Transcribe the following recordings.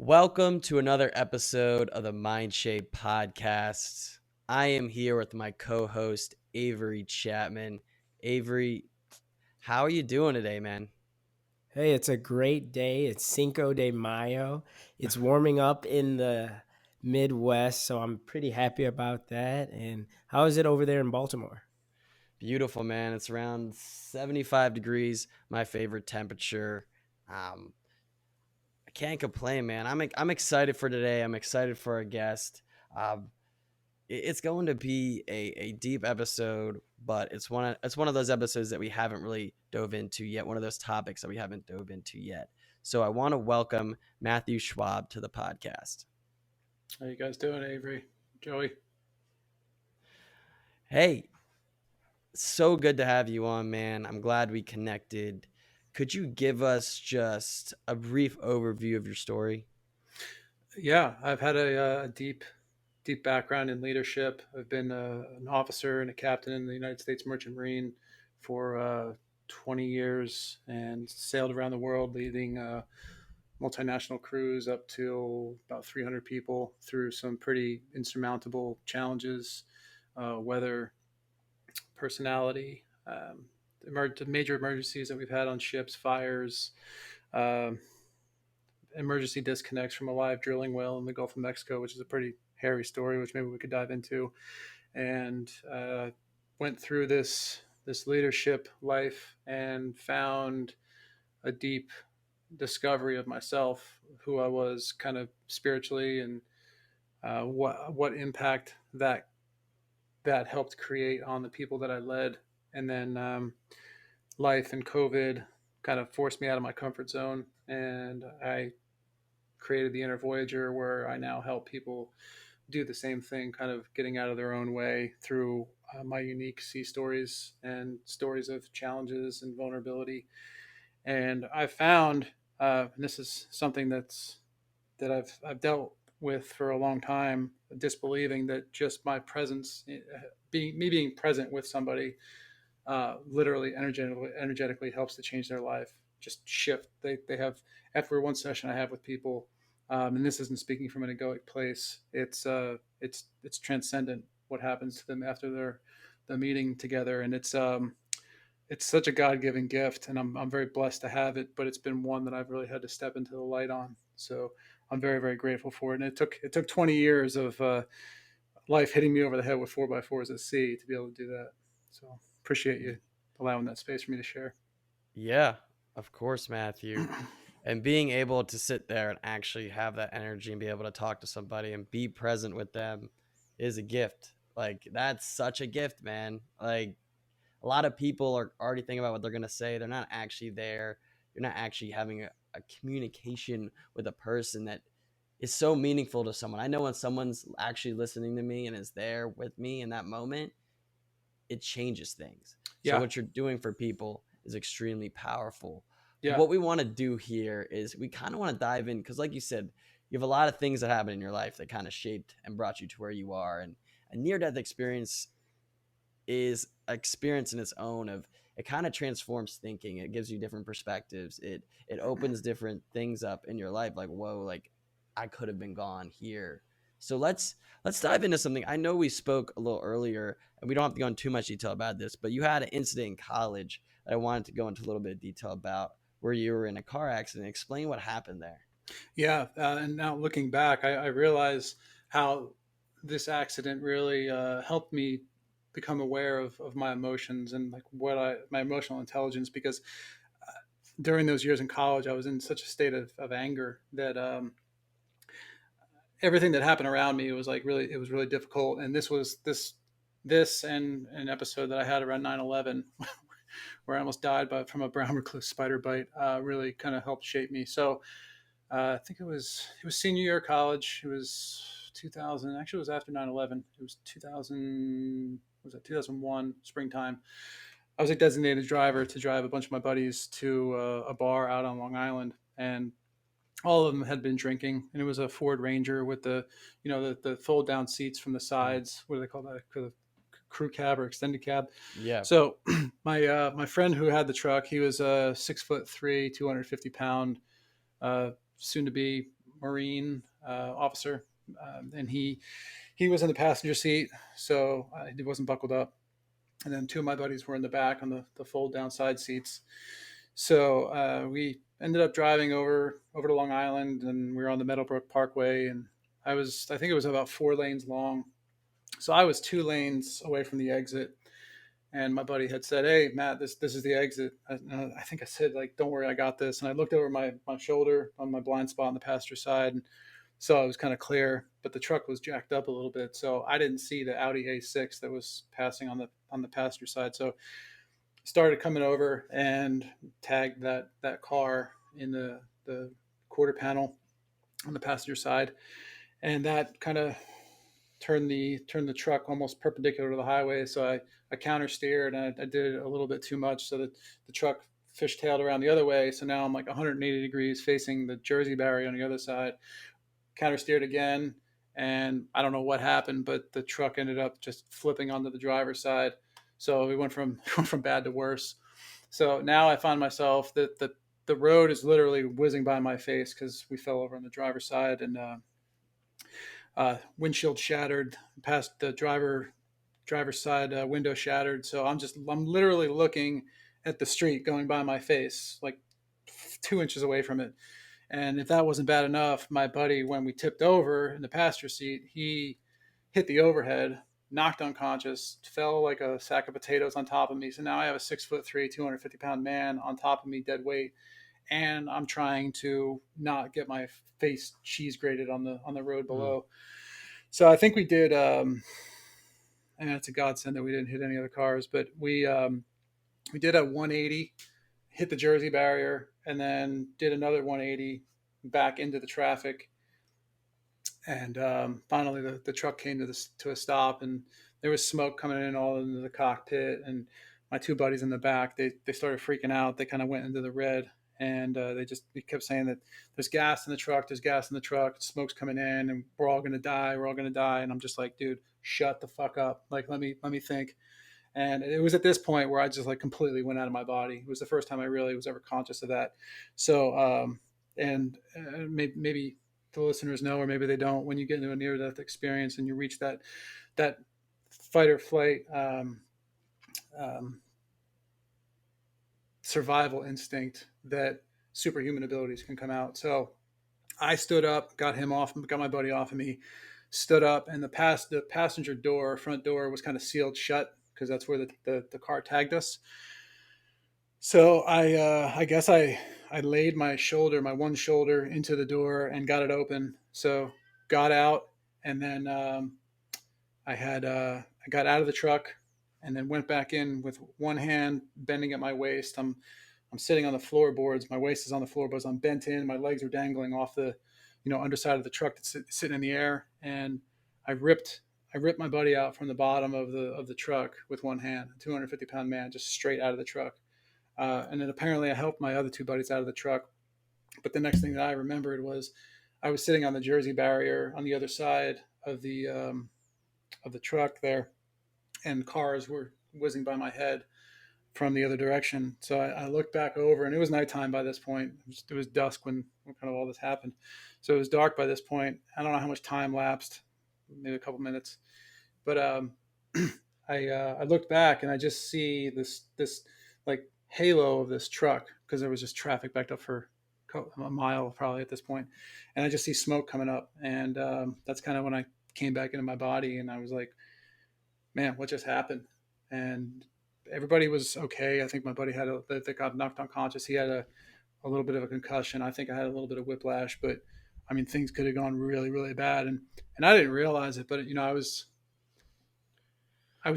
Welcome to another episode of the Mind Shape Podcast. I am here with my co-host Avery Chapman. Avery, how are you doing today, man? Hey, it's a great day. It's Cinco de Mayo. It's warming up in the Midwest, so I'm pretty happy about that. And how is it over there in Baltimore? Beautiful, man. It's around 75 degrees, my favorite temperature. Um, I can't complain, man. I'm excited for today. I'm excited for our guest. Um, it's going to be a deep episode, but it's one of those episodes that we haven't really dove into yet. One of those topics that we haven't dove into yet. So I want to welcome Matthew Schwab to the podcast. How you guys doing, Avery? Joey? Hey, so good to have you on, man. I'm glad we connected. Could you give us just a brief overview of your story? Yeah, I've had a deep background in leadership. I've been an officer and a captain in the United States Merchant Marine for 20 years and sailed around the world leading multinational crews up to about 300 people through some pretty insurmountable challenges, weather, personality, major emergencies that we've had on ships, fires, um, emergency disconnects from a live drilling well in the Gulf of Mexico, which is a pretty hairy story, which maybe we could dive into. And went through this leadership life and found a deep discovery of myself, who I was kind of spiritually, and what impact that helped create on the people that I led. And then life and COVID kind of forced me out of my comfort zone, and I created the Inner Voyager, where I now help people do the same thing, kind of getting out of their own way through my unique sea stories and stories of challenges and vulnerability. And I found, and this is something that I've dealt with for a long time, disbelieving that just my presence, being present with somebody, literally energetically helps to change their life, just shift. They have, after one session I have with people, and this isn't speaking from an egoic place. It's transcendent what happens to them after the meeting together, and it's such a God-given gift, and I'm very blessed to have it. But it's been one that I've really had to step into the light on. So I'm very, very grateful for it. And it took 20 years of life hitting me over the head with 4x4s at sea to be able to do that. So appreciate you allowing that space for me to share. Yeah, of course, Matthew. And being able to sit there and actually have that energy and be able to talk to somebody and be present with them is a gift. Like, that's such a gift, man. Like, a lot of people are already thinking about what they're going to say. They're not actually there. You're not actually having a communication with a person that is so meaningful to someone. I know when someone's actually listening to me and is there with me in that moment, it changes things. So Yeah, what you're doing for people is extremely powerful. yeah, What we want to do here is we kind of want to dive in because, like you said, you have a lot of things that happen in your life that kind of shaped and brought you to where you are. And a near-death experience is an experience in its own of it kind of transforms thinking. It gives you different perspectives. It opens different things up in your life. Like, whoa, like I could have been gone here. So let's dive into something. I know we spoke a little earlier, and we don't have to go into too much detail about this, but you had an incident in college that I wanted to go into a little bit of detail about, where you were in a car accident. Explain what happened there. yeah. And now looking back, I realize how this accident really helped me become aware of my emotions and like my emotional intelligence, because during those years in college, I was in such a state of anger that everything that happened around me was like really, it was really difficult. And this and an episode that I had around 9/11 where I almost died from a brown recluse spider bite, really kind of helped shape me. So I think it was senior year of college. It was 2000. Actually, it was after 9/11. It was 2000. Was it 2001 springtime? I was a designated driver to drive a bunch of my buddies to a bar out on Long Island, and all of them had been drinking. And it was a Ford Ranger with the fold down seats from the Mm. sides. What do they call that? The crew cab or extended cab. Yeah. So my friend who had the truck, he was a 6'3", 250 pound, soon to be Marine officer, and he was in the passenger seat, so he wasn't buckled up. And then two of my buddies were in the back on the fold down side seats. So we ended up driving over to Long Island, and we were on the Meadowbrook Parkway, and I think it was about 4 lanes long. So I was 2 lanes away from the exit, and my buddy had said, "Hey, Matt, this is the exit." I think I said, like, "Don't worry, I got this." And I looked over my shoulder on my blind spot on the passenger side, and so it was kind of clear, but the truck was jacked up a little bit, so I didn't see the Audi A6 that was passing on the passenger side. So started coming over and tagged that car in the quarter panel on the passenger side, and that kind of turned the truck almost perpendicular to the highway. So I counter steered, and I did it a little bit too much, so that the truck fishtailed around the other way. So now I'm like 180 degrees facing the Jersey barrier on the other side. Counter steered again, and I don't know what happened, but the truck ended up just flipping onto the driver's side. So we went from from bad to worse. So now I find myself that the road is literally whizzing by my face because we fell over on the driver's side, and windshield shattered, past the driver's side window shattered. So I'm literally looking at the street going by my face, like 2 inches away from it. And if that wasn't bad enough, my buddy, when we tipped over in the passenger seat, he hit the overhead, knocked unconscious, fell like a sack of potatoes on top of me. So now I have a 6'3", 250-pound man on top of me, dead weight, and I'm trying to not get my face cheese grated on the road below. So I think we did, and it's a godsend that we didn't hit any other cars, but we did a 180, hit the Jersey barrier, and then did another 180 back into the traffic. And finally, the truck came to a stop, and there was smoke coming in all into the cockpit. And my two buddies in the back, they started freaking out. They kind of went into the red, and they kept saying that there's gas in the truck, smoke's coming in, and we're all gonna die. And I'm just like, dude, shut the fuck up. Like, let me think. And it was at this point where I just like completely went out of my body. It was the first time I really was ever conscious of that. So, maybe the listeners know, or maybe they don't, when you get into a near-death experience and you reach that fight or flight survival instinct, that superhuman abilities can come out. So I stood up, got my buddy off of me, stood up, and the passenger door, front door, was kind of sealed shut because that's where the car tagged us. So I guess I laid my one shoulder into the door and got it open. So got out, and then I got out of the truck, and then went back in with one hand bending at my waist. I'm sitting on the floorboards. My waist is on the floorboards. I'm bent in. My legs are dangling off the underside of the truck that's sitting in the air, and I ripped my buddy out from the bottom of the truck with one hand, a 250-pound man, just straight out of the truck. And then apparently I helped my other two buddies out of the truck. But the next thing that I remembered was I was sitting on the Jersey barrier on the other side of the truck there, and cars were whizzing by my head from the other direction. So I looked back over, and it was nighttime by this point. It was dusk when kind of all this happened. So it was dark by this point. I don't know how much time lapsed, maybe a couple minutes. But I looked back, and I just see this like halo of this truck, because there was just traffic backed up for a mile probably at this point. And I just see smoke coming up. And that's kind of when I came back into my body, and I was like, man, what just happened? And everybody was okay. I think my buddy that got knocked unconscious. He had a little bit of a concussion. I think I had a little bit of whiplash, but I mean, things could have gone really, really bad. And I didn't realize it, but I was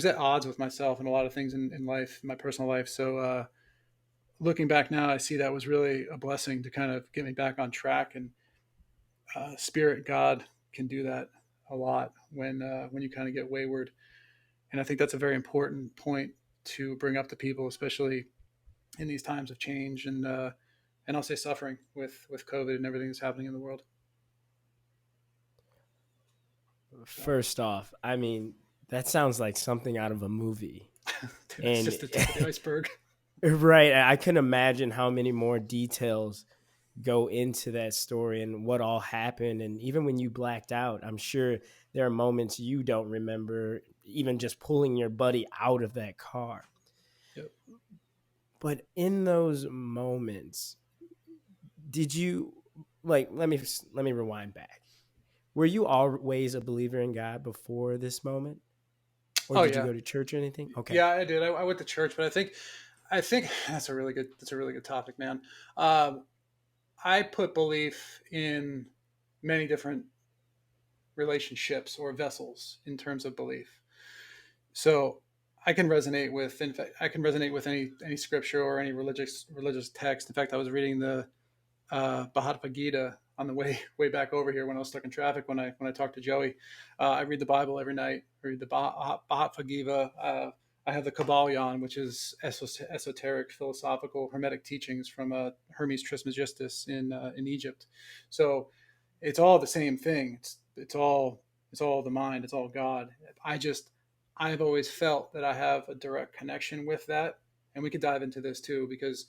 at odds with myself and a lot of things in life, in my personal life. So looking back now, I see that was really a blessing to kind of get me back on track. And Spirit, God, can do that a lot when you kind of get wayward. And I think that's a very important point to bring up to people, especially in these times of change and I'll say suffering with COVID and everything that's happening in the world. First off, I mean, that sounds like something out of a movie. Dude, it's just the tip of the iceberg. Right. I can imagine how many more details go into that story and what all happened. And even when you blacked out, I'm sure there are moments you don't remember, even just pulling your buddy out of that car. Yep. But in those moments, did you, like, let me rewind back. Were you always a believer in God before this moment? Or Oh did you yeah. go to church or anything? Okay. Yeah, I did. I went to church, but I think that's a really good topic, man. I put belief in many different relationships or vessels in terms of belief. So I can resonate with, in fact, I can resonate with any scripture or any religious text. In fact, I was reading the Bhagavad Gita on the way back over here when I was stuck in traffic. When I talked to Joey, I read the Bible every night. I read the Bhagavad Gita. I have the Kabbalah, which is esoteric, philosophical, hermetic teachings from Hermes Trismegistus in Egypt. So it's all the same thing. It's all the mind. It's all God. I've always felt that I have a direct connection with that, and we could dive into this too because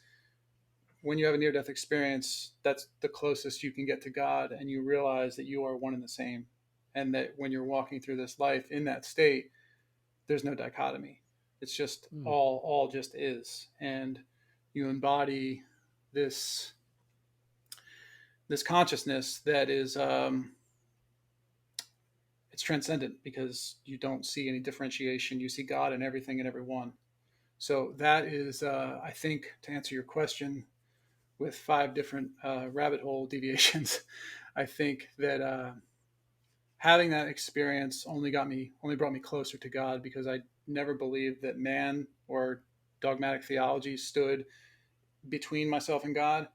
when you have a near death experience, that's the closest you can get to God, and you realize that you are one and the same. And that when you're walking through this life in that state, there's no dichotomy. It's just Mm. all just is. And you embody this consciousness that is it's transcendent because you don't see any differentiation. You see God in everything and everyone. So that is, I think, to answer your question, with 5 different rabbit hole deviations. I think that having that experience only brought me closer to God because I never believed that man or dogmatic theology stood between myself and God.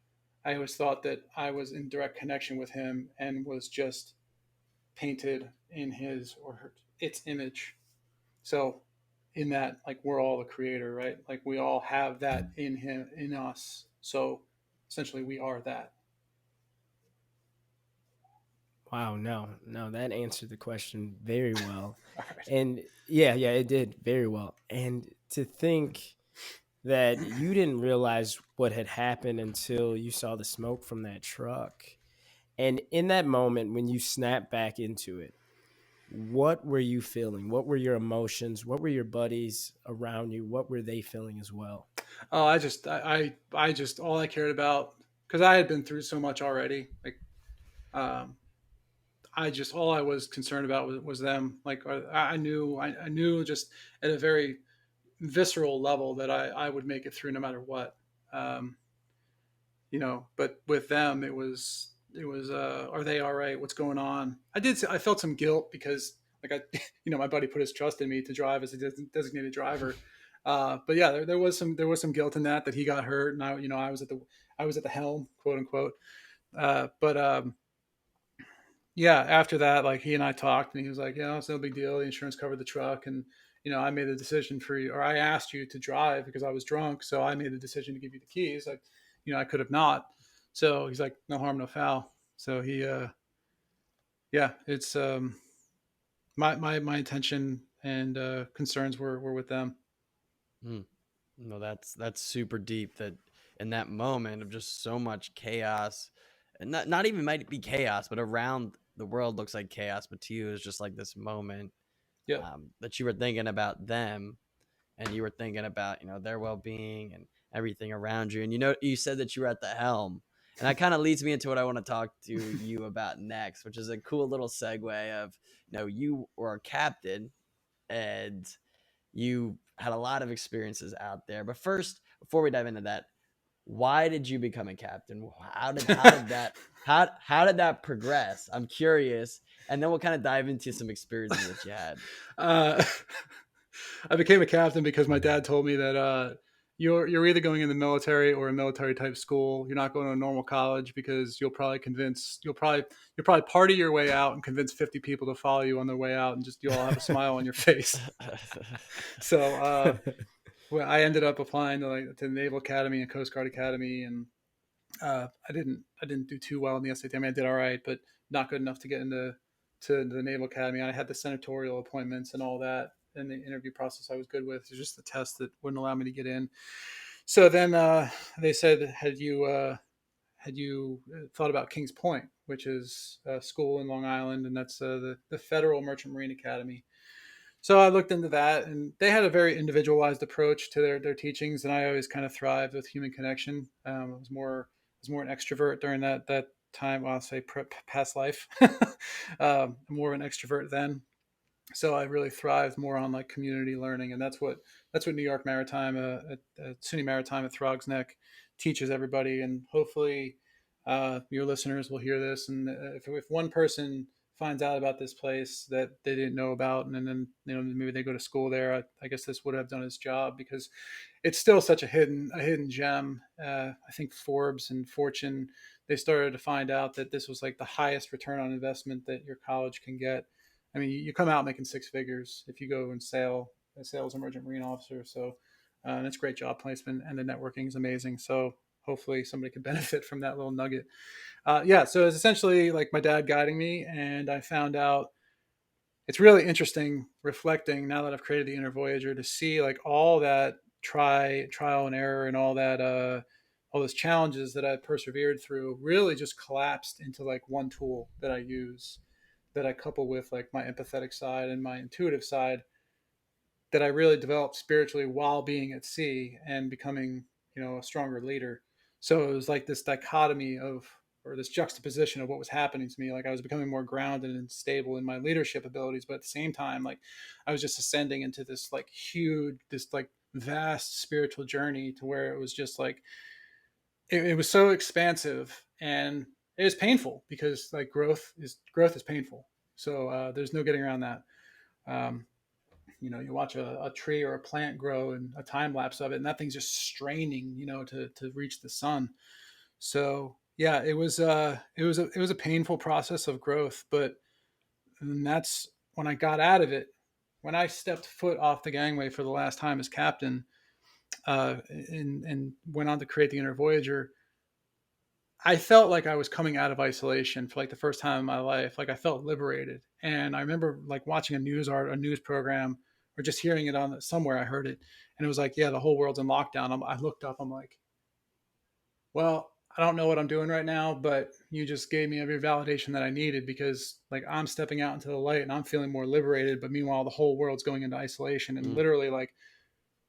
I always thought that I was in direct connection with Him and was just painted in His or its image. So, in that, like, we're all the creator, right? Like, we all have that in Him, in us. So, essentially, we are that. Wow, no, that answered the question very well. All right. And yeah, it did very well. And to think that you didn't realize what had happened until you saw the smoke from that truck. And in that moment, when you snapped back into it, what were you feeling? What were your emotions? What were your buddies around you? What were they feeling as well? Oh, I just all I cared about because I had been through so much already. Like, um, I just all I was concerned about was them. Like, I knew just at a very visceral level that I would make it through no matter what. Um, but with them, it was are they all right? What's going on? I felt some guilt because like my buddy put his trust in me to drive as a designated driver. But yeah, there was some guilt in that he got hurt and I was at the helm, quote unquote. But Yeah, after that, like he and I talked, and he was like, "Yeah, it's no big deal. The insurance covered the truck, and I made the decision for you, or I asked you to drive because I was drunk, so I made the decision to give you the keys. Like, I could have not. So he's like, no harm, no foul. So yeah, it's my intention and concerns were with them. Mm. No, that's super deep. That in that moment of just so much chaos, and not even might be chaos, but around the world looks like chaos, but to you it's just like this moment Yeah. that you were thinking about them, and you were thinking about their well being and everything around you, and you said that you were at the helm, and that kind of leads me into what I want to talk to you about next, which is a cool little segue of you were a captain and you had a lot of experiences out there. But first, before we dive into that, why did you become a captain? How did that progress? I'm curious, and then we'll kind of dive into some experiences that you had. uh, I became a captain because my dad told me that you're either going in the military or a military type school. You're not going to a normal college because you'll probably party your way out and convince 50 people to follow you on their way out, and just you'll all have a smile on your face. So well, I ended up applying to the Naval Academy and Coast Guard Academy, and I didn't do too well in the SAT. I mean, I did all right, but not good enough to get into the Naval Academy. I had the senatorial appointments and all that, and the interview process I was good with. It was just the test that wouldn't allow me to get in. So then they said, had you thought about Kings Point, which is a school in Long Island, and that's the Federal Merchant Marine Academy. So I looked into that, and they had a very individualized approach to their teachings, and I always kind of thrived with human connection. I was more an extrovert during that time. I'll say past life, more of an extrovert then. So I really thrived more on like community learning, and that's what New York Maritime, at SUNY Maritime at Throgs Neck, teaches everybody. And hopefully, your listeners will hear this, and if one person finds out about this place that they didn't know about, and then maybe they go to school there, I guess this would have done its job, because it's still such a hidden gem. I think Forbes and Fortune, they started to find out that this was like the highest return on investment that your college can get. I mean, you come out making six figures if you go and sail as sales emergent marine officer. So and it's great job placement, and the networking is amazing. So hopefully somebody could benefit from that little nugget. Yeah, so it's essentially like my dad guiding me, and I found out it's really interesting reflecting now that I've created the Inner Voyager to see like all that trial and error and all those challenges that I persevered through really just collapsed into like one tool that I use, that I couple with like my empathetic side and my intuitive side, that I really developed spiritually while being at sea and becoming, a stronger leader. So it was like this dichotomy or this juxtaposition of what was happening to me. Like I was becoming more grounded and stable in my leadership abilities, but at the same time, like I was just ascending into this like huge, this like vast spiritual journey, to where it was just like, it was so expansive, and it was painful, because like growth is painful. So there's no getting around that. Um, you watch a tree or a plant grow and a time lapse of it, and that thing's just straining, to reach the sun. So yeah, it was a painful process of growth, but that's when I got out of it. When I stepped foot off the gangway for the last time as captain, and went on to create the Inner Voyager, I felt like I was coming out of isolation for like the first time in my life. Like I felt liberated. And I remember like watching a news program, or just hearing it on somewhere. I heard it, and it was like, yeah, the whole world's in lockdown. I looked up, I'm like, well, I don't know what I'm doing right now, but you just gave me every validation that I needed, because like I'm stepping out into the light and I'm feeling more liberated. But meanwhile, the whole world's going into isolation, and Mm, literally like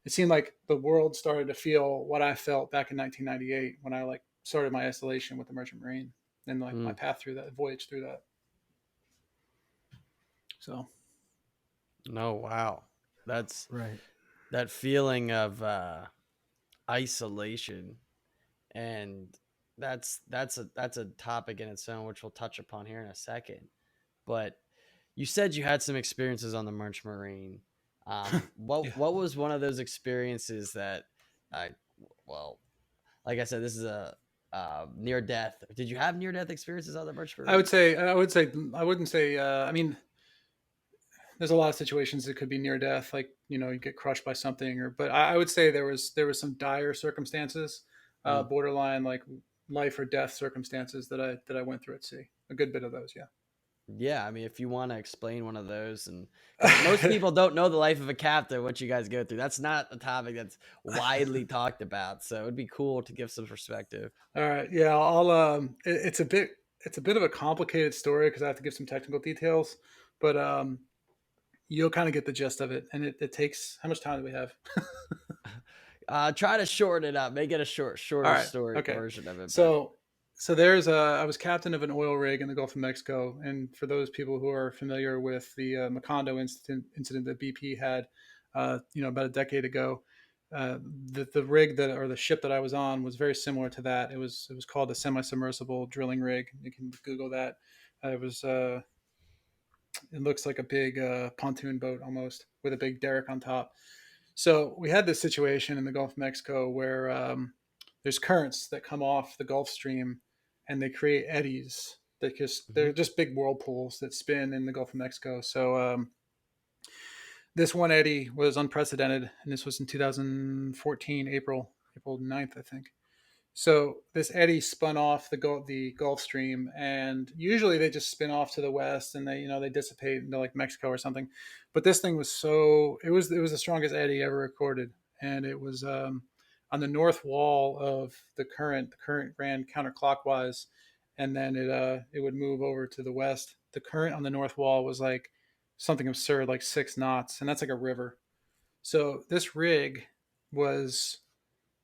it seemed like the world started to feel what I felt back in 1998 when I like started my isolation with the Merchant Marine, and like my mm. path through that voyage through that. So No, wow. That's Right. that feeling of isolation, and that's a topic in its own, which we'll touch upon here in a second. But you said you had some experiences on the Merch Marine. yeah, What was one of those experiences that, I well, like I said, this is a near death. Did you have near death experiences on the Merch I Marine? would say I would say I wouldn't say. I mean, there's a lot of situations that could be near death, like you get crushed by something, or but I would say there was some dire circumstances, Mm. borderline like life or death circumstances that I went through at sea. A good bit of those, Yeah, I mean, if you want to explain one of those, and because most yeah. people don't know the life of a captain, what you guys go through, that's not a topic that's widely talked about. So it'd be cool to give some perspective. All right. Yeah, it's a bit of a complicated story, because I have to give some technical details, but you'll kind of get the gist of it. And it takes, how much time do we have? Try to shorten it up, make it a All shorter right. story Okay. version of it. But So I was captain of an oil rig in the Gulf of Mexico, and for those people who are familiar with the Macondo incident that BP had, about a decade ago, the rig that, or the ship that I was on, was very similar to that. It was called a semi-submersible drilling rig. You can Google that. It looks like a big pontoon boat almost, with a big derrick on top. So we had this situation in the Gulf of Mexico where there's currents that come off the Gulf Stream, and they create eddies that they're Mhm. just big whirlpools that spin in the Gulf of Mexico. So this one eddy was unprecedented, and this was in 2014, April 9th, I think. So this eddy spun off the Gulf Stream, and usually they just spin off to the west, and they dissipate into like Mexico or something. But this thing was, so it was the strongest eddy ever recorded, and it was on the north wall of the current. The current ran counterclockwise, and then it would move over to the west. The current on the north wall was like something absurd, like 6 knots, and that's like a river. So this rig was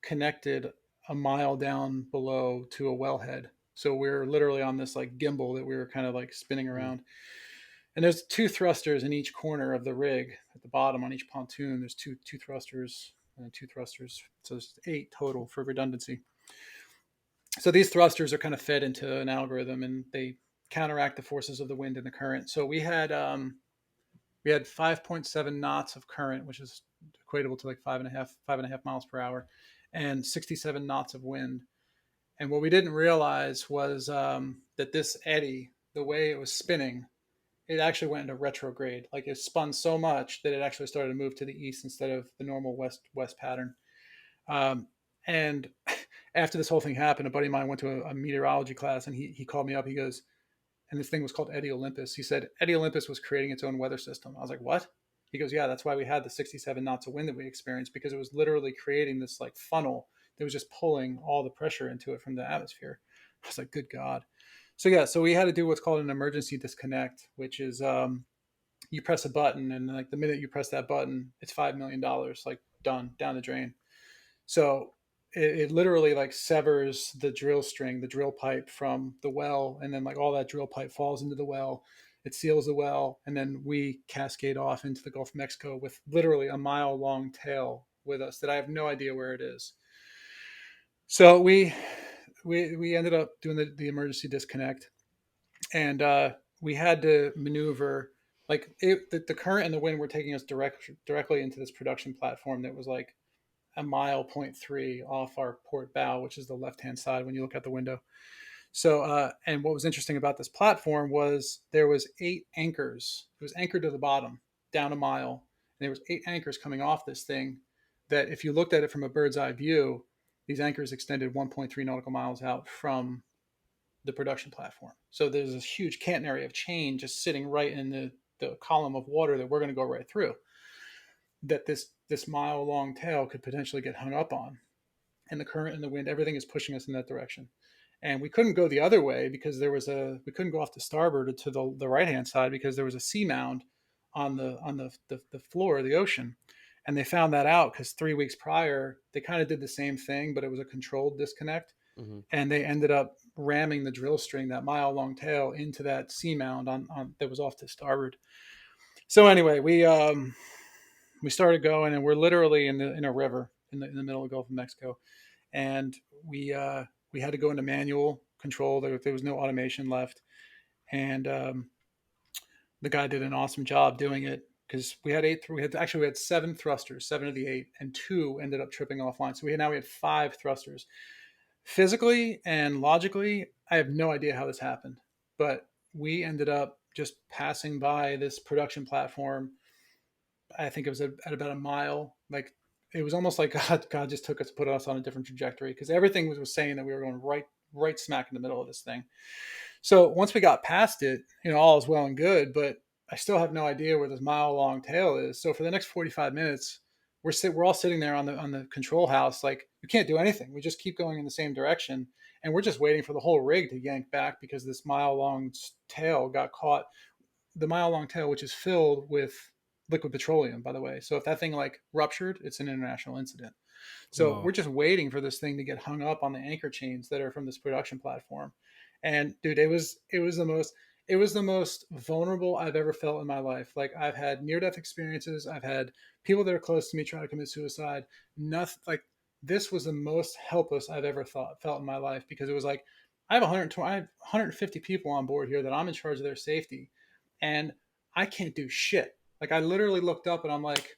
connected a mile down below to a wellhead. So we are literally on this like gimbal that we were kind of like spinning Mm. around. And there's 2 thrusters in each corner of the rig at the bottom on each pontoon. There's two thrusters and 2 thrusters. So there's 8 total for redundancy. So these thrusters are kind of fed into an algorithm, and they counteract the forces of the wind and the current. So we had 5.7 knots of current, which is equatable to like 5.5 miles per hour, and 67 knots of wind. And what we didn't realize was that this eddy, the way it was spinning, it actually went into retrograde. Like it spun so much that it actually started to move to the east instead of the normal west pattern. And after this whole thing happened, a buddy of mine went to a meteorology class, and he called me up. He goes, and this thing was called Eddy Olympus. He said Eddy Olympus was creating its own weather system. I was like, what? He goes, yeah, that's why we had the 67 knots of wind that we experienced, because it was literally creating this like funnel that was just pulling all the pressure into it from the atmosphere. I was like, good God. So yeah, so we had to do what's called an emergency disconnect, which is you press a button, and like the minute you press that button, it's $5 million, like done, down the drain. So it literally like severs the drill string, the drill pipe from the well, and then like all that drill pipe falls into the well. It seals the well, and then we cascade off into the Gulf of Mexico with literally a mile long tail with us that I have no idea where it is. So we ended up doing the emergency disconnect, and we had to maneuver like the current and the wind were taking us directly into this production platform that was like a mile point 3 off our port bow, which is the left hand side when you look out the window. So and what was interesting about this platform was there was 8 anchors. It was anchored to the bottom down a mile, and there was 8 anchors coming off this thing that if you looked at it from a bird's eye view, these anchors extended 1.3 nautical miles out from the production platform. So there's this huge catenary of chain just sitting right in the column of water that we're going to go right through, that this mile long tail could potentially get hung up on. And the current and the wind, everything is pushing us in that direction. And we couldn't go the other way because we couldn't go off to starboard to the right hand side because there was a sea mound on the floor of the ocean. And they found that out because 3 weeks prior they kind of did the same thing, but it was a controlled disconnect. Mm-hmm. And they ended up ramming the drill string, that mile long tail, into that sea mound on that was off to starboard. So anyway, we started going, and we're literally in a river in the middle of the Gulf of Mexico, and we had to go into manual control. There was no automation left, and the guy did an awesome job doing it because we had 7 thrusters, 7 of the 8, and 2 ended up tripping offline. So we had 5 thrusters. Physically and logically, I have no idea how this happened, but we ended up just passing by this production platform. I think it was at about a mile. Like it was almost like God just took us, put us on a different trajectory because everything was saying that we were going right smack in the middle of this thing. So once we got past it, all is well and good, but I still have no idea where this mile long tail is. So for the next 45 minutes, we're all sitting there on the control house, like we can't do anything. We just keep going in the same direction, and we're just waiting for the whole rig to yank back because this mile long tail got caught. The mile long tail, which is filled with liquid petroleum, by the way. So if that thing like ruptured, it's an international incident. So Whoa. we're just waiting for this thing to get hung up on the anchor chains that are from this production platform. And dude, it was the most vulnerable I've ever felt in my life. Like I've had near death experiences. I've had people that are close to me try to commit suicide. Nothing like this was the most helpless I've ever felt in my life because it was like I have 120, I have 150 people on board here that I'm in charge of their safety, and I can't do shit. Like I literally looked up and I'm like,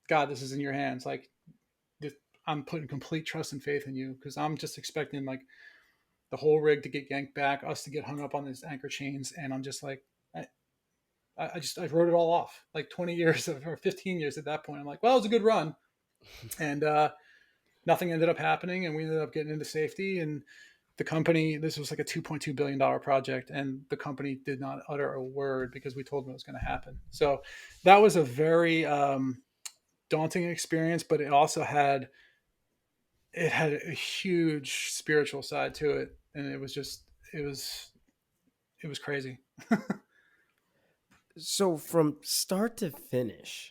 God, this is in your hands. Like I'm putting complete trust and faith in you because I'm just expecting like the whole rig to get yanked back, us to get hung up on these anchor chains, and I'm just like, I wrote it all off. Like 20 years or 15 years at that point. I'm like, well, it was a good run, and nothing ended up happening, and we ended up getting into safety. And the company, this was like a $2.2 billion project, and the company did not utter a word because we told them it was going to happen. So that was a very daunting experience, but it also had it had a huge spiritual side to it, and it was just it was it was crazy. So from start to finish,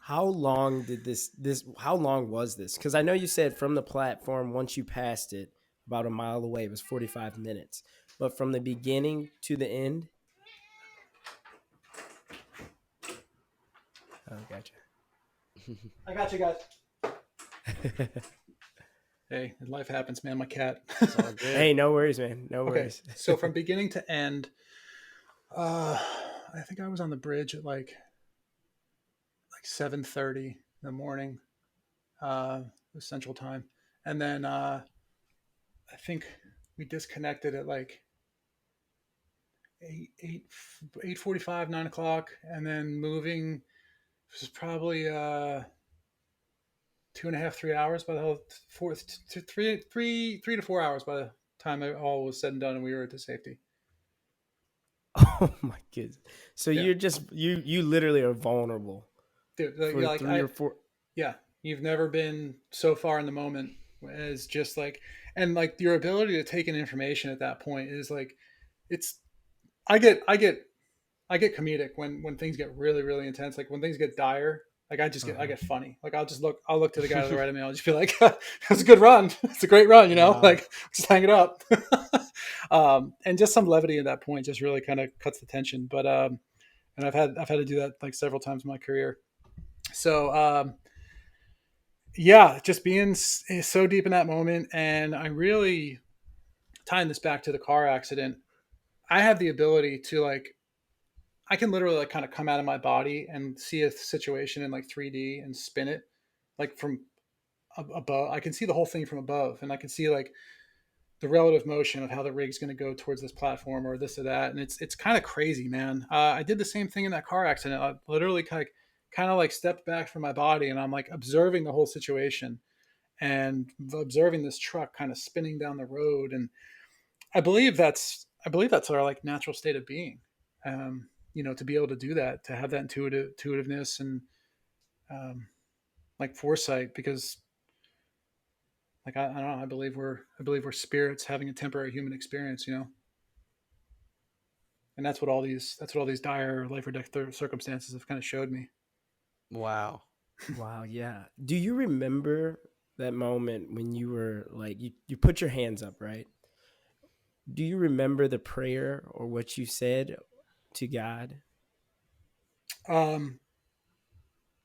how long did this how long was this? Because I know you said from the platform, once you passed it about a mile away, it was 45 minutes. But from the beginning to the end? Oh, gotcha. I got you guys. Hey, life happens, man. My cat. It's all good. Hey, no worries, man. No Okay, worries. so from beginning to end, I think I was on the bridge at like 7:30 in the morning, Central Time, and then I think we disconnected at like 8:45, 9 o'clock, and then moving was probably 2.5, 3 hours by the whole three to 4 hours by the time it all was said and done, and we were at the safety. Oh my goodness. So Yeah, you're just you literally are vulnerable dude. for Like three or four. yeah, you've never been so far in the moment as just like, and like your ability to take in information at that point is like, it's. I get comedic when things get really really intense. Like when things get dire, like I get funny. Like I'll look to the guy to the right of me. I'll just be like, "It's a good run. It's a great run." Wow. Like just hang it up. And just some levity at that point just really kind of cuts the tension. But and I've had to do that like several times in my career. So yeah, just being so deep in that moment, and I really tying this back to the car accident. I have the ability to like I can literally like kind of come out of my body and see a situation in like 3D and spin it like from above. I can see the whole thing from above, and I can see like the relative motion of how the rig's going to go towards this platform or this or that, and it's kind of crazy, man. I did the same thing in that car accident. I literally kind of like stepped back from my body, and I'm like observing the whole situation and observing this truck kind of spinning down the road, and I believe that's our like natural state of being. To be able to do that, to have that intuitiveness and um, like foresight, because like I don't know, I believe we're spirits having a temporary human experience, and that's what all these dire life or death circumstances have kind of showed me. Wow. Wow, yeah. Do you remember that moment when you were like you put your hands up, right? Do you remember the prayer or what you said to God? Um,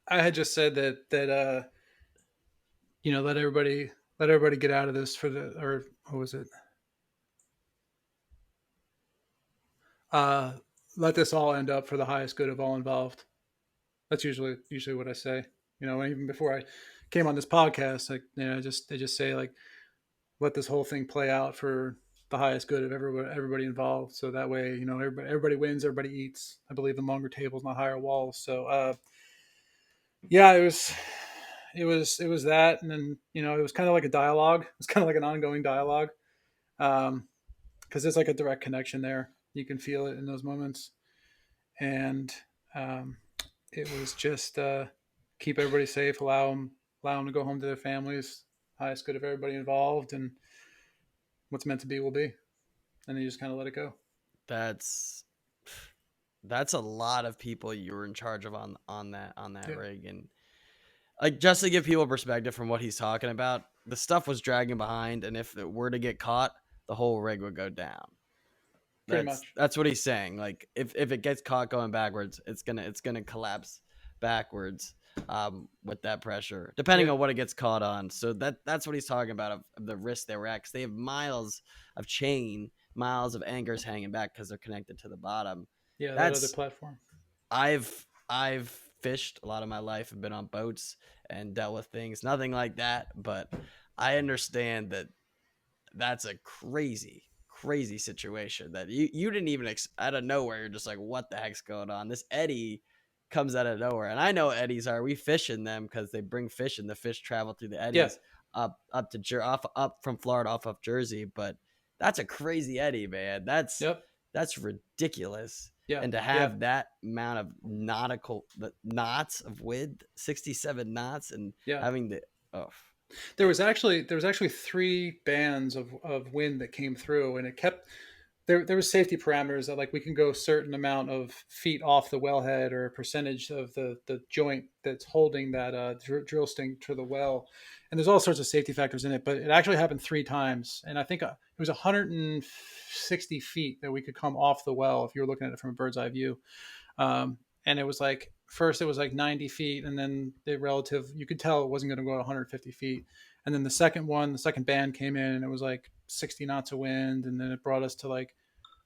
I had just said that let everybody get out of this for the or what was it? Uh, Let this all end up for the highest good of all involved. That's usually what I say. Even before I came on this podcast, like they just say like let this whole thing play out for the highest good of everybody involved. So that way, everybody wins, everybody eats. I believe in longer tables, not higher walls. So yeah, it was that, and then it was kind of like a dialogue. It's kind of like an ongoing dialogue, because there's like a direct connection there. You can feel it in those moments, and um, it was just keep everybody safe, allow them to go home to their families, highest good of everybody involved, and what's meant to be will be, and then you just kind of let it go. That's that's a lot of people you were in charge of on that Yeah. rig. And like, just to give people perspective from what he's talking about, the stuff was dragging behind, and if it were to get caught, the whole rig would go down. Pretty That's much. that's what he's saying. Like, if it gets caught going backwards, it's gonna collapse backwards, with that pressure, depending Yeah. on what it gets caught on. So that's what he's talking about, of the risk they were at, 'cause they have miles of chain, miles of anchors hanging back because they're connected to the bottom. Yeah. That other That's platform. I've fished a lot of my life, and been on boats and dealt with things, nothing like that, but I understand that that's a crazy situation that you didn't even out of nowhere. You're just like, what the heck's going on? This eddy comes out of nowhere, and I know what eddies are. We fish in them because they bring fish, and the fish travel through the Yeah. eddies up to up from Florida, off of Jersey. But that's a crazy eddy, man. Yep. That's ridiculous. Yeah. And to Yeah. have that amount of the knots of width, 67 knots, and Yeah. having the oh There was actually three bands of wind that came through, and it kept there was safety parameters that like we can go a certain amount of feet off the wellhead or a percentage of the joint that's holding that drill sting to the well, and there's all sorts of safety factors in it. But it actually happened three times, and I think it was 160 feet that we could come off the well if you were looking at it from a bird's eye view. And it was like first it was like 90 feet, and then the relative you could tell it wasn't going to go to 150 feet. And then the second band came in, and it was like 60 knots of wind, and then it brought us to like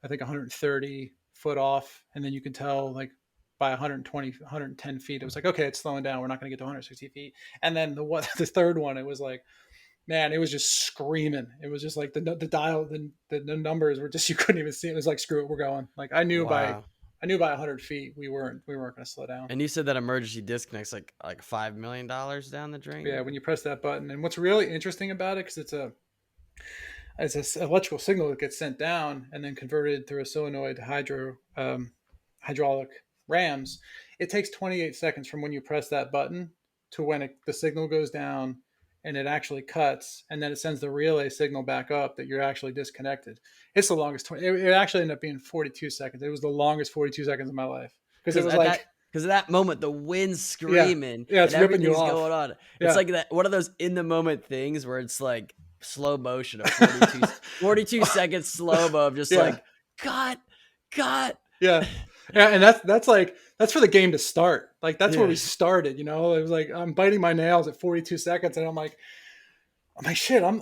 I think 130 foot off, and then you can tell like by 120 110 feet it was like, okay, it's slowing down, we're not going to get to 160 feet. And then the third one, it was like, man, it was just screaming. It was just like the dial, the numbers were just, you couldn't even see it. It was like, screw it, we're going. Like Wow. I knew by 100 feet we weren't going to slow down. And you said that emergency disconnects like $5 million down the drain. Yeah, when you press that button. And what's really interesting about it, because it's an electrical signal that gets sent down and then converted through a solenoid to hydraulic rams. It takes 28 seconds from when you press that button to when the signal goes down and it actually cuts, and then it sends the relay signal back up that you're actually disconnected. It's the longest. It actually ended up being 42 seconds. It was the longest 42 seconds of my life, because it was like, because at that moment the wind's yeah, screaming it's and ripping you everything's off. going on. Yeah. It's like that one of those in the moment things where it's like slow motion of 42 seconds slow mo of just like cut. Yeah. And that's for the game to start. Like that's where Yeah. we started, It was like I'm biting my nails at 42 seconds, and I'm like shit, I'm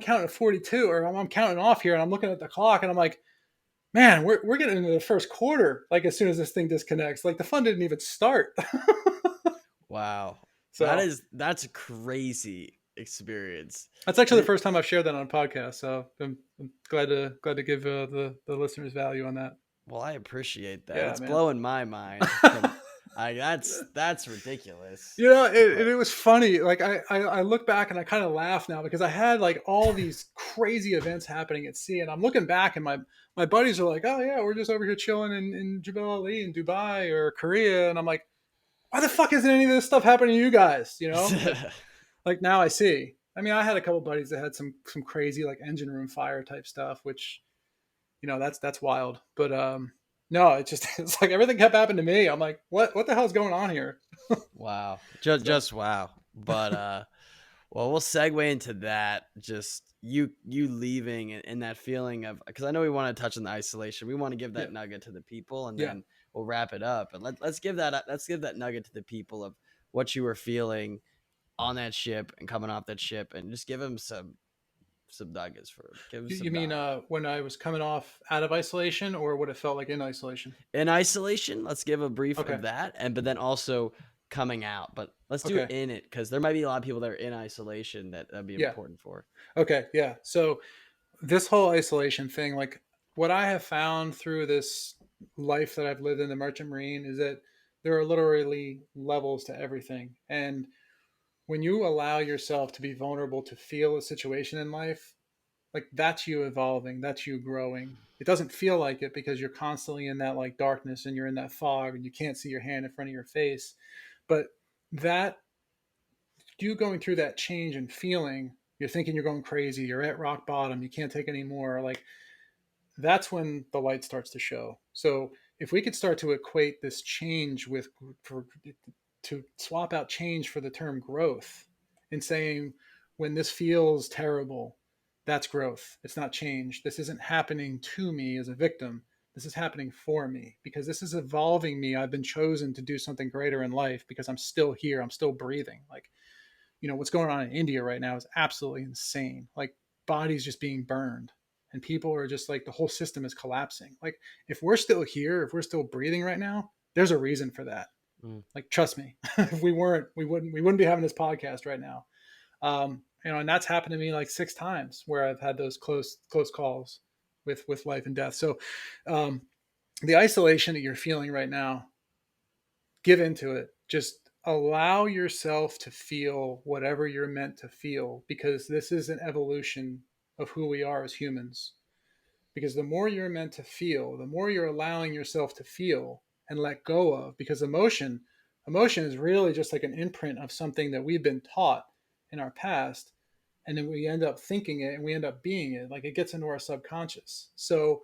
counting at 42, or I'm counting off here, and I'm looking at the clock, and I'm like, man, we're getting into the first quarter. Like as soon as this thing disconnects, like the fun didn't even start. Wow. So that's a crazy experience. that's actually the first time I've shared that on a podcast. So I'm glad to give the listeners value on that. Well, I appreciate that. Yeah, It's man. blowing my mind. That's ridiculous. It was funny. Like I look back and I kind of laugh now, because I had like all these crazy events happening at sea, and I'm looking back and my buddies are like, oh yeah, we're just over here chilling in Jebel Ali in Dubai or Korea, and I'm like, why the fuck isn't any of this stuff happening to you guys? Like now I see. I mean, I had a couple buddies that had some crazy like engine room fire type stuff, which that's wild. But no, it's like everything kept happening to me. I'm like, what the hell's going on here? Wow. Just wow. But well, we'll segue into that. Just you leaving and that feeling of, because I know we want to touch on the isolation. We want to give that nugget to the people, and then we'll wrap it up. But let's give that nugget to the people of what you were feeling on that ship and coming off that ship, and just give them some nuggets for it. You mean when I was coming off out of isolation, or what it felt like in isolation? In isolation, let's give a brief Okay. of that, but then also coming out. But let's do it in it, because there might be a lot of people that are in isolation that'd be important for. Okay, yeah. So this whole isolation thing, like what I have found through this life that I've lived in the Merchant Marine, is that there are literally levels to everything. And when you allow yourself to be vulnerable to feel a situation in life, like that's you evolving, that's you growing. It doesn't feel like it, because you're constantly in that like darkness, and you're in that fog, and you can't see your hand in front of your face. But that you going through that change and feeling, you're thinking you're going crazy, you're at rock bottom, you can't take any more, like that's when the light starts to show. So if we could start to equate this change to swap out change for the term growth, and saying, when this feels terrible, that's growth. It's not change. This isn't happening to me as a victim. This is happening for me, because this is evolving me. I've been chosen to do something greater in life, because I'm still here. I'm still breathing. Like, what's going on in India right now is absolutely insane. Like, bodies just being burned, and people are just like, the whole system is collapsing. Like, if we're still here, if we're still breathing right now, there's a reason for that. Like, trust me, if we weren't, we wouldn't be having this podcast right now. And that's happened to me like 6 times, where I've had those close calls with life and death. So, the isolation that you're feeling right now, give into it. Just allow yourself to feel whatever you're meant to feel, because this is an evolution of who we are as humans. Because the more you're meant to feel, the more you're allowing yourself to feel and let go of, because emotion is really just like an imprint of something that we've been taught. in our past, and then we end up thinking it and we end up being it. Like it gets into our subconscious. So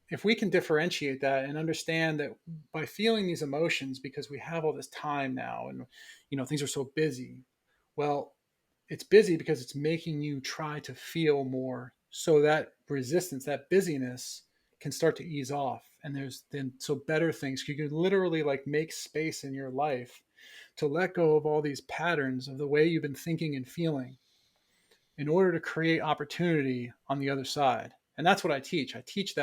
if we can differentiate that and understand that by feeling these emotions, because we have all this time now and things are so busy, well, it's busy because it's making you try to feel more, so that resistance, that busyness can start to ease off. And so better things, you can literally like make space in your life to let go of all these patterns of the way you've been thinking and feeling in order to create opportunity on the other side. And that's what I teach. I teach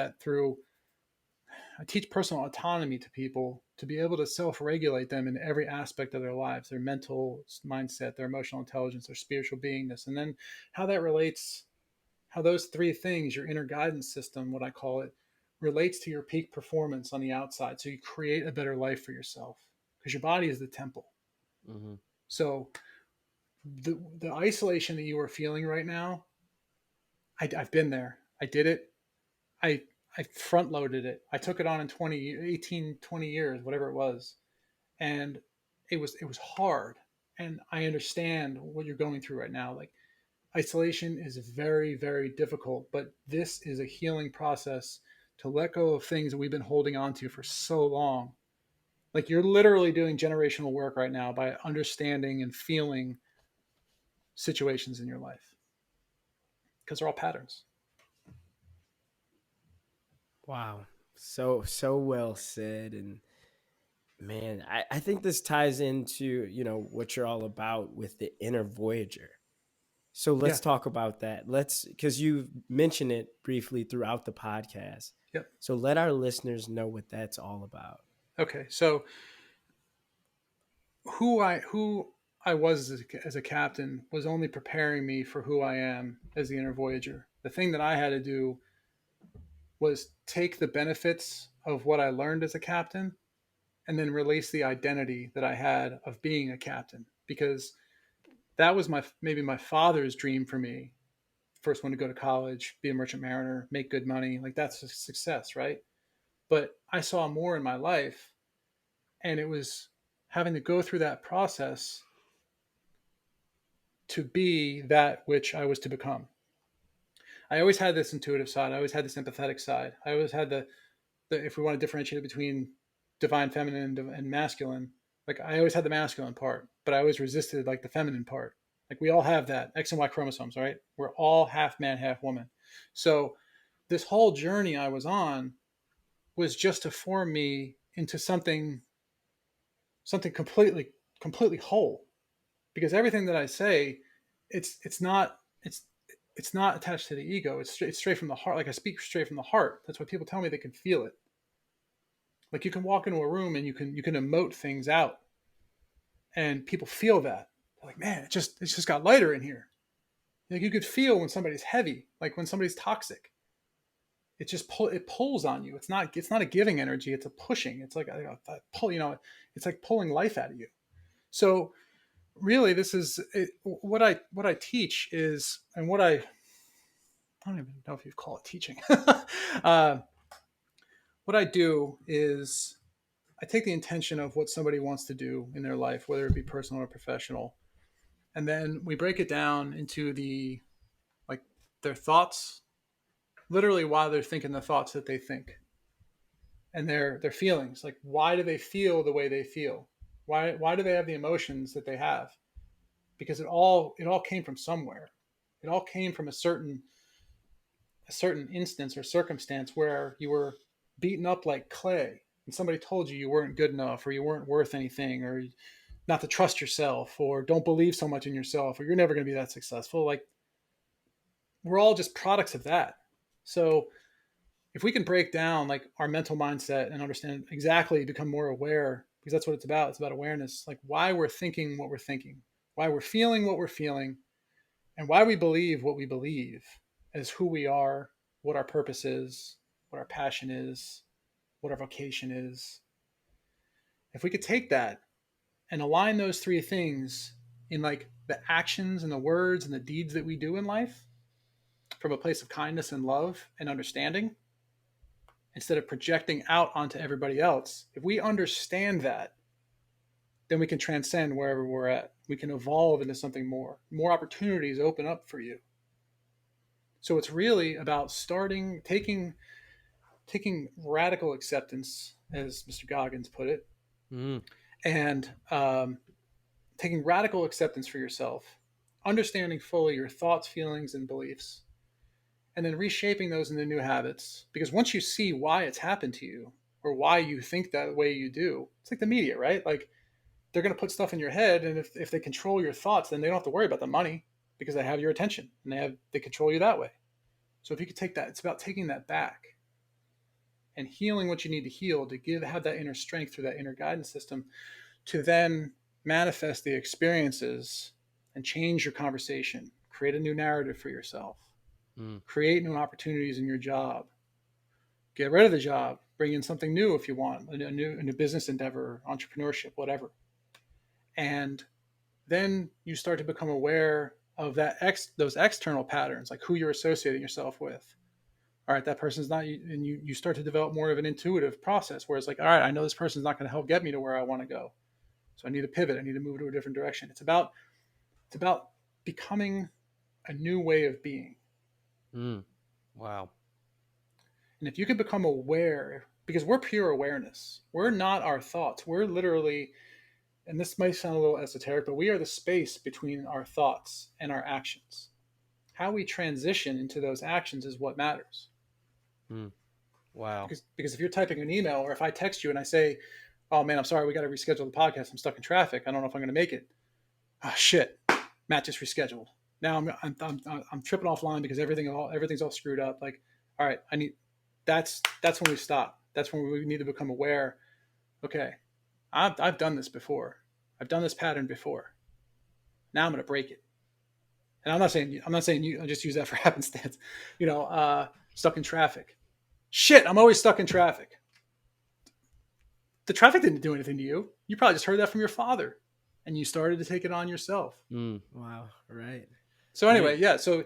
personal autonomy to people to be able to self-regulate them in every aspect of their lives, their mental mindset, their emotional intelligence, their spiritual beingness. And then how that relates, how those three things, your inner guidance system, what I call it, relates to your peak performance on the outside. So you create a better life for yourself, because your body is the temple. Mm-hmm. So the isolation that you are feeling right now, I've been there. I did it. I I front loaded it. I took it on in 20 years, whatever it was. And it was hard. And I understand what you're going through right now. Like isolation is very, very difficult, but this is a healing process to let go of things that we've been holding on to for so long. Like you're literally doing generational work right now by understanding and feeling situations in your life, because they're all patterns. Wow. So well said. And man, I think this ties into, what you're all about with the inner voyager. So Yeah. let's talk about that. Because you mentioned it briefly throughout the podcast. Yep. So let our listeners know what that's all about. Okay. So who I was as a captain was only preparing me for who I am as the inner voyager. The thing that I had to do was take the benefits of what I learned as a captain and then release the identity that I had of being a captain, because that was maybe my father's dream for me. First one to go to college, be a merchant mariner, make good money, like that's a success, right? But I saw more in my life, and it was having to go through that process to be that which I was to become. I always had this intuitive side. I always had this empathetic side. I always had if we want to differentiate it between divine feminine and masculine, like I always had the masculine part, but I always resisted like the feminine part. Like we all have that X and Y chromosomes, right? We're all half man, half woman. So this whole journey I was on was just to form me into something completely whole. Because everything that I say, it's not attached to the ego. It's straight from the heart. Like I speak straight from the heart. That's why people tell me they can feel it. Like you can walk into a room and you can emote things out, and people feel that. They're like, man, it's just got lighter in here. Like you could feel when somebody's heavy, like when somebody's toxic. It pulls on you. It's not a giving energy. It's a pushing. It's like a pull. It's like pulling life out of you. So really, this is what I teach is, and I don't even know if you call it teaching. What I do is I take the intention of what somebody wants to do in their life, whether it be personal or professional, and then we break it down into like their thoughts, literally while they're thinking the thoughts that they think, and their feelings. Like why do they feel the way they feel? Why do they have the emotions that they have? Because it all came from somewhere. It all came from a certain instance or circumstance where you were beaten up like clay and somebody told you weren't good enough, or you weren't worth anything, or not to trust yourself, or don't believe so much in yourself, or you're never going to be that successful. Like we're all just products of that. So if we can break down like our mental mindset and understand exactly, become more aware, because that's what it's about. It's about awareness, like why we're thinking what we're thinking, why we're feeling what we're feeling, and why we believe what we believe as who we are, what our purpose is, what our passion is, what our vocation is. If we could take that and align those three things in like the actions and the words and the deeds that we do in life from a place of kindness and love and understanding, instead of projecting out onto everybody else, if we understand that, then we can transcend wherever we're at. we can evolve into something more. More opportunities open up for you. So it's really about taking radical acceptance, as Mr. Goggins put it, Mm. and taking radical acceptance for yourself, understanding fully your thoughts, feelings, and beliefs, and then reshaping those into new habits. Because once you see why it's happened to you or why you think that way you do, it's like the media, right? Like they're going to put stuff in your head, and if they control your thoughts, then they don't have to worry about the money because they have your attention and they control you that way. So if you could take that, it's about taking that back and healing what you need to heal to have that inner strength through that inner guidance system to then manifest the experiences and change your conversation, create a new narrative for yourself, create new opportunities in your job, get rid of the job, bring in something new if you want, a new business endeavor, entrepreneurship, whatever. And then you start to become aware of those external patterns, like who you're associating yourself with. All right, that person's not, and you start to develop more of an intuitive process where it's like, all right, I know this person's not going to help get me to where I want to go. So I need to pivot. I need to move to a different direction. It's about becoming a new way of being. Wow. And if you could become aware, because we're pure awareness, we're not our thoughts. We're literally, and this might sound a little esoteric, but we are the space between our thoughts and our actions. How we transition into those actions is what matters. Wow. Because if you're typing an email, or if I text you and I say, oh man, I'm sorry, we got to reschedule the podcast. I'm stuck in traffic. I don't know if I'm going to make it. Oh shit, Matt just rescheduled. Now I'm tripping offline because everything's all screwed up. Like, all right, that's when we stop. That's when we need to become aware. Okay, I've done this before. I've done this pattern before. Now I'm going to break it. And I'm not saying you. I just use that for happenstance. Stuck in traffic. Shit, I'm always stuck in traffic. The traffic didn't do anything to you. You probably just heard that from your father, and you started to take it on yourself. Wow. Right. So anyway, yeah. So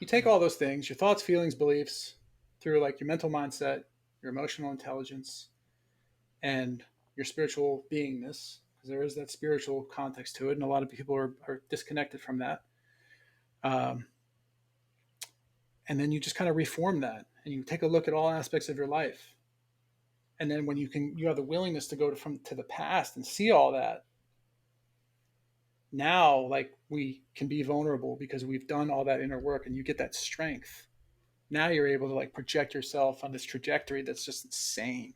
you take all those things, your thoughts, feelings, beliefs, through like your mental mindset, your emotional intelligence, and your spiritual beingness, because there is that spiritual context to it, and a lot of people are disconnected from that. And then you just kind of reform that, and you take a look at all aspects of your life. And then when you have the willingness to go to the past and see all that. Now, like, we can be vulnerable because we've done all that inner work, and you get that strength. Now you're able to like project yourself on this trajectory that's just insane.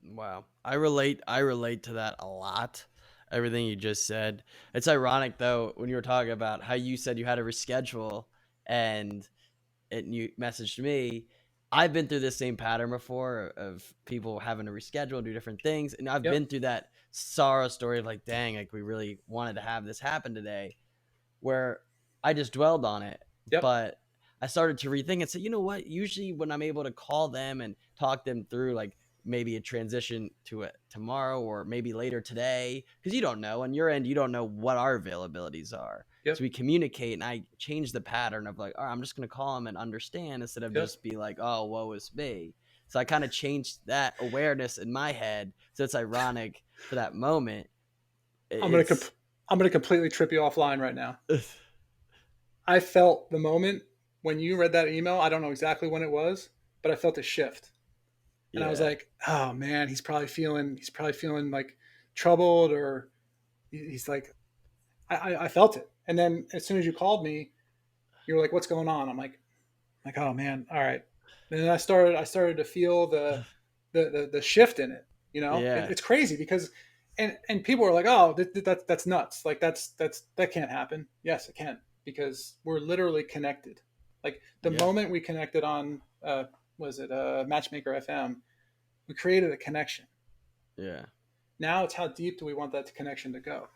Wow. I relate to that a lot. Everything you just said. It's ironic though, when you were talking about how you said you had to reschedule and you messaged me. I've been through this same pattern before of people having to reschedule and do different things. And I've been through that sorrow story of like, dang, like we really wanted to have this happen today, where I just dwelled on it. But I started to rethink and say, you know what? Usually when I'm able to call them and talk them through like maybe a transition to it tomorrow or maybe later today, because you don't know on your end, you don't know what our availabilities are. So we communicate, and I change the pattern of like, all right, I'm just going to call them and understand instead of just be like, oh, woe is me. So I kind of changed that awareness in my head. So it's ironic for that moment. I'm going to completely trip you offline right now. I felt the moment when you read that email. I don't know exactly when it was, but I felt a shift. And I was like, oh man, he's probably feeling like troubled, or he's like, I felt it. And then as soon as you called me, you were like, what's going on? I'm like, oh man, all right. And then I started to feel the shift in it. It's crazy because, and people are like, oh, that's nuts. Like that can't happen. Yes, it can, because we're literally connected. Like the moment we connected on, Matchmaker FM, we created a connection. Yeah. Now it's how deep do we want that connection to go?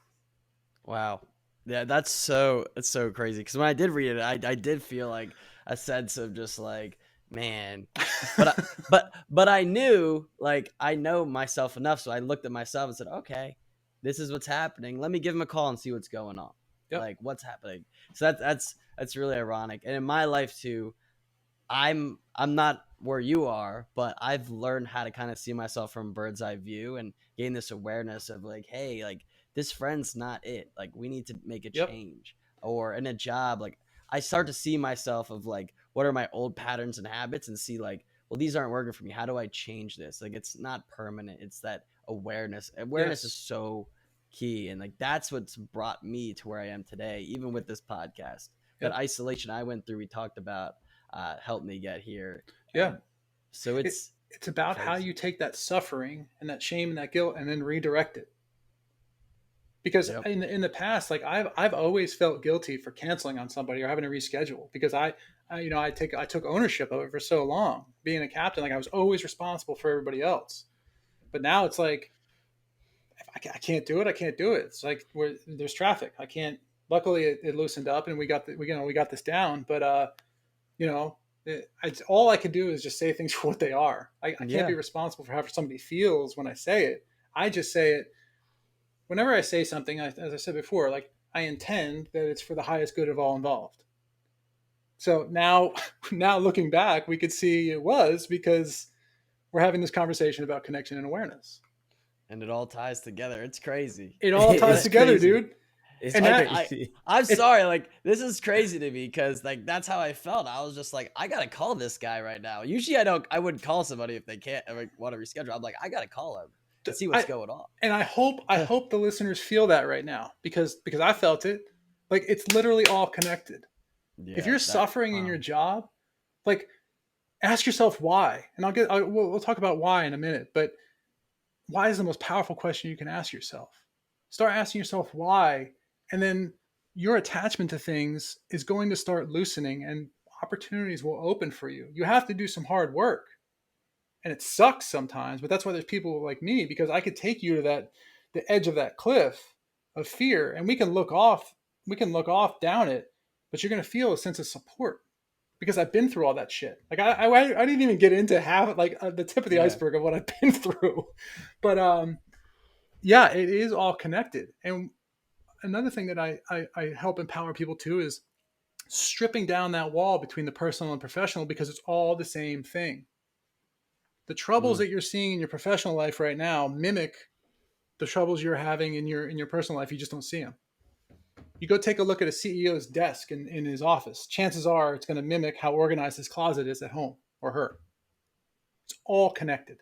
Wow. Yeah, it's so crazy. Because when I did read it, I did feel like a sense of just like, man. But I knew, like, I know myself enough, so I looked at myself and said, okay, this is what's happening. Let me give him a call and see what's going on. Like, what's happening? So that's really ironic. And in my life too, I'm not where you are, but I've learned how to kind of see myself from a bird's eye view and gain this awareness of like, hey, like this friend's not it. Like, we need to make a Yep. change. Or in a job, like, I start to see myself of like, what are my old patterns and habits, and see like, well, these aren't working for me. How do I change this? Like, it's not permanent. It's that awareness. Awareness is Yes. so key. And like, that's what's brought me to where I am today, even with this podcast. That Yep. isolation I went through, we talked about, helped me get here. Yeah. And so it's about how crazy. you take that suffering and that shame and that guilt and then redirect it. Because Yep. in the past, like I've always felt guilty for canceling on somebody or having to reschedule, because I took ownership of it for so long. Being a captain, like I was always responsible for everybody else. But now it's like, if I can't do it, I can't do it. It's like there's traffic. I can't. Luckily, it loosened up and we got this down. But it's all I can do is just say things for what they are. I can't Yeah. be responsible for how somebody feels when I say it. I just say it. Whenever I say something, as I said before, like I intend that it's for the highest good of all involved. So now looking back, we could see it was because we're having this conversation about connection and awareness. And it all ties together. It's crazy. It all ties It's together, crazy. dude. It's And crazy. I'm sorry, like, this is crazy to me, because like that's how I felt. I was just like, I gotta call this guy right now. Usually I wouldn't call somebody if they can't or want to reschedule. I'm like, I gotta call him and see what's going on. And I hope the listeners feel that right now, because I felt it. Like, it's literally all connected. Yeah, If you're suffering in your job, like, ask yourself why. And we'll talk about why in a minute, but why is the most powerful question you can ask yourself. Start asking yourself why, and then your attachment to things is going to start loosening and opportunities will open for you. You have to do some hard work. And it sucks sometimes, but that's why there's people like me, because I could take you to the edge of that cliff of fear, and we can look off down it, but you're going to feel a sense of support, because I've been through all that shit. Like I didn't even get into half, like the tip of the iceberg of what I've been through. But yeah, it is all connected. And another thing that I help empower people to is stripping down that wall between the personal and professional, because it's all the same thing. The troubles that you're seeing in your professional life right now mimic the troubles you're having in your personal life. You just don't see them. You go take a look at a CEO's desk in his office. Chances are it's going to mimic how organized his closet is at home, or her. It's all connected.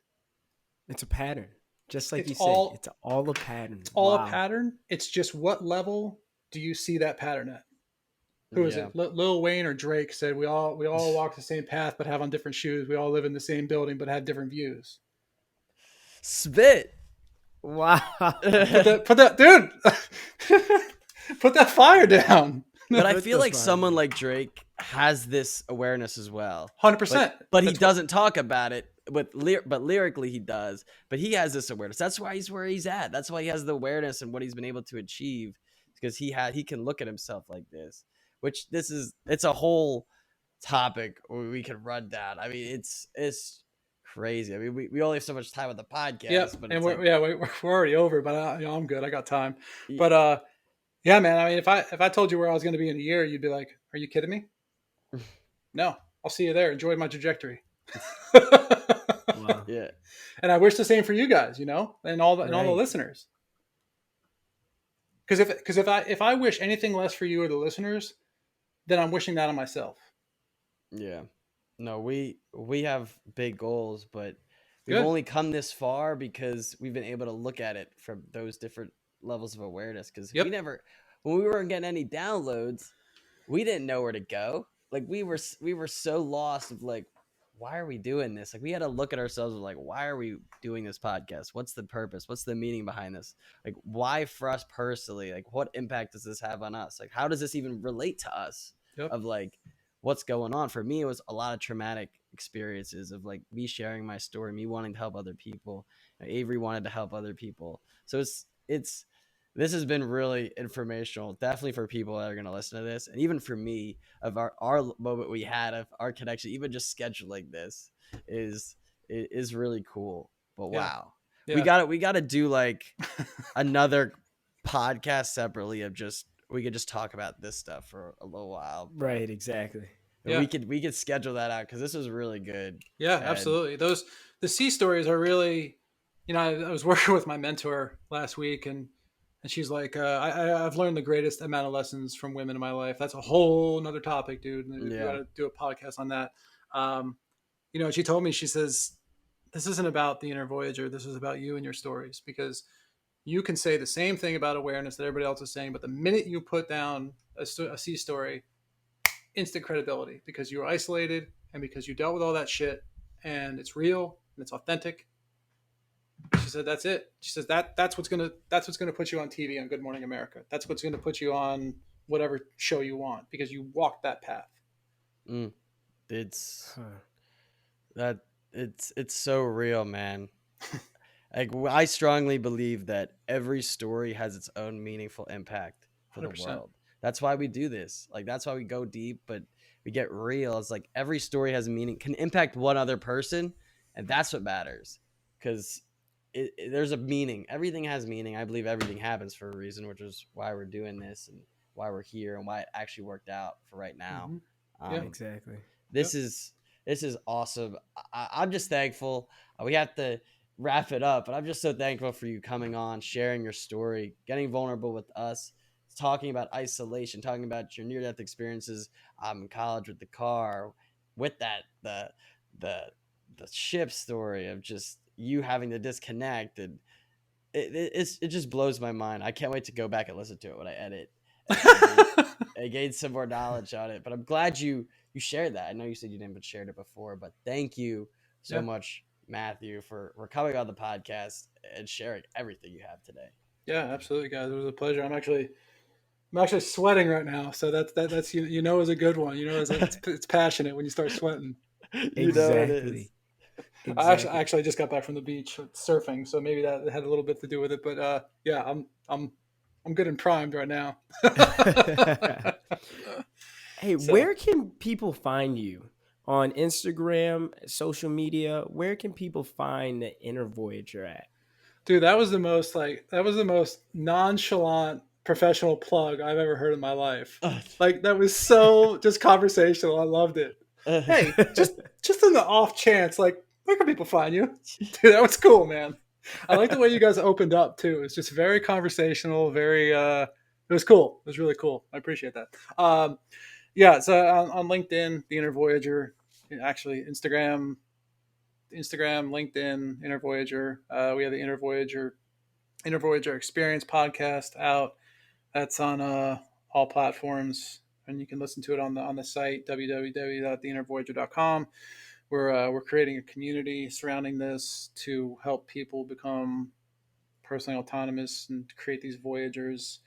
It's a pattern. Just like you said, it's all a pattern. It's all a pattern. It's just, what level do you see that pattern at? Who is it? Lil Wayne or Drake said, we all walk the same path but have on different shoes. We all live in the same building but have different views. Spit. Wow. Put that dude. Put that fire down. But I feel like someone like Drake has this awareness as well. 100%. But he doesn't talk about it. But lyrically he does. But he has this awareness. That's why he's where he's at. That's why he has the awareness and what he's been able to achieve, because he can look at himself like this. Which it's a whole topic we could run down. I mean, it's crazy. I mean, we only have so much time with the podcast. Yeah, but and we're already over. But I'm good. I got time. But yeah, man. I mean, if I told you where I was going to be in a year, you'd be like, "Are you kidding me?" No, I'll see you there. Enjoy my trajectory. Wow. Yeah, and I wish the same for you guys. And all the listeners. Because if I wish anything less for you or the listeners, then I'm wishing that on myself. Yeah. No, we have big goals, but we've only come this far because we've been able to look at it from those different levels of awareness. Because when we weren't getting any downloads, we didn't know where to go. Like, we were so lost of like, why are we doing this? Like, we had to look at ourselves and like, why are we doing this podcast? What's the purpose? What's the meaning behind this? Like, why for us personally? Like, what impact does this have on us? Like, how does this even relate to us? Of like, what's going on? For me, it was a lot of traumatic experiences of like me sharing my story, me wanting to help other people. Avery wanted to help other people. So this has been really informational, definitely for people that are going to listen to this. And even for me, of our moment we had of our connection, even just scheduling this is really cool. But wow, we got to do like another podcast separately of just, we could just talk about this stuff for a little while. Right, exactly. Yeah. We could schedule that out, because this was really good. Yeah, absolutely. The sea stories are really, I was working with my mentor last week, and And she's like, I've learned the greatest amount of lessons from women in my life. That's a whole nother topic, dude. We got Yeah. to do a podcast on that. She told me, she says, this isn't about the inner voyager. This is about you and your stories, because you can say the same thing about awareness that everybody else is saying, but the minute you put down a C story, instant credibility, because you were isolated and because you dealt with all that shit, and it's real and it's authentic. She said, "That's it." She says that's what's gonna put you on TV on Good Morning America. That's what's gonna put you on whatever show you want, because you walked that path. It's that it's so real, man. Like, I strongly believe that every story has its own meaningful impact for the 100%. world. That's why we do this. Like, that's why we go deep, but we get real. It's like every story has a meaning, can impact one other person, and that's what matters. Because there's a meaning. Everything has meaning. I believe everything happens for a reason, which is why we're doing this and why we're here and why it actually worked out for right now. Yeah. Exactly. This is awesome. I'm just thankful. We have to wrap it up, but I'm just so thankful for you coming on, sharing your story, getting vulnerable with us, talking about isolation, talking about your near-death experiences in college with the car, with that the ship story of just you having to disconnect, and it just blows my mind. I can't wait to go back and listen to it when I edit. I gained some more knowledge on it, but I'm glad you shared that. I know you said you didn't share it before, but thank you so much, Matthew, for coming on the podcast and sharing everything you have today. Yeah, absolutely, guys. It was a pleasure. I'm actually sweating right now, so that's is a good one. It's passionate when you start sweating. You know it is. Exactly. I actually just got back from the beach surfing, so maybe that had a little bit to do with it. But yeah, I'm good and primed right now. Hey, So, where can people find you? On Instagram, social media? Where can people find the Inner Voyager at? dude, that was the most nonchalant professional plug I've ever heard in my life. Like, that was so just conversational. I loved it. Hey, just in the off chance, like, where can people find you? Dude, that was cool, man. I like the way you guys opened up too. It's just very conversational, very it was cool. It was really cool. I appreciate that. Yeah, so on LinkedIn, the Inner Voyager, actually Instagram, LinkedIn, Inner Voyager. We have the Inner Voyager Experience podcast out. That's on all platforms, and you can listen to it on the site www.theinnervoyager.com. We're creating a community surrounding this to help people become personally autonomous and create these voyagers,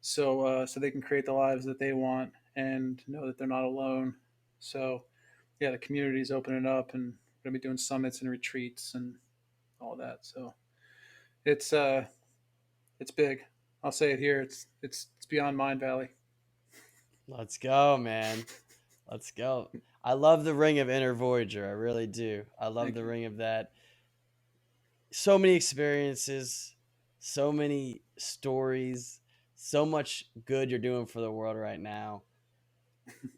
so they can create the lives that they want and know that they're not alone. So yeah, the community is opening up, and we're gonna be doing summits and retreats and all that. So it's big. I'll say it here. It's beyond Mind Valley. Let's go, man. Let's go. I love the ring of Inner Voyager. I really do. I love the ring of that. So many experiences, so many stories, so much good you're doing for the world right now.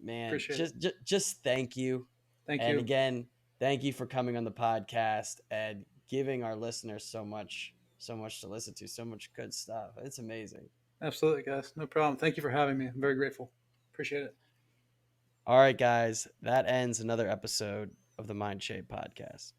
Man, Appreciate it. just thank you. Thank And you. again, thank you for coming on the podcast and giving our listeners so much to listen to, so much good stuff. It's amazing. Absolutely, guys. No problem. Thank you for having me. I'm very grateful. Appreciate it. All right, guys, that ends another episode of the Mind Shape podcast.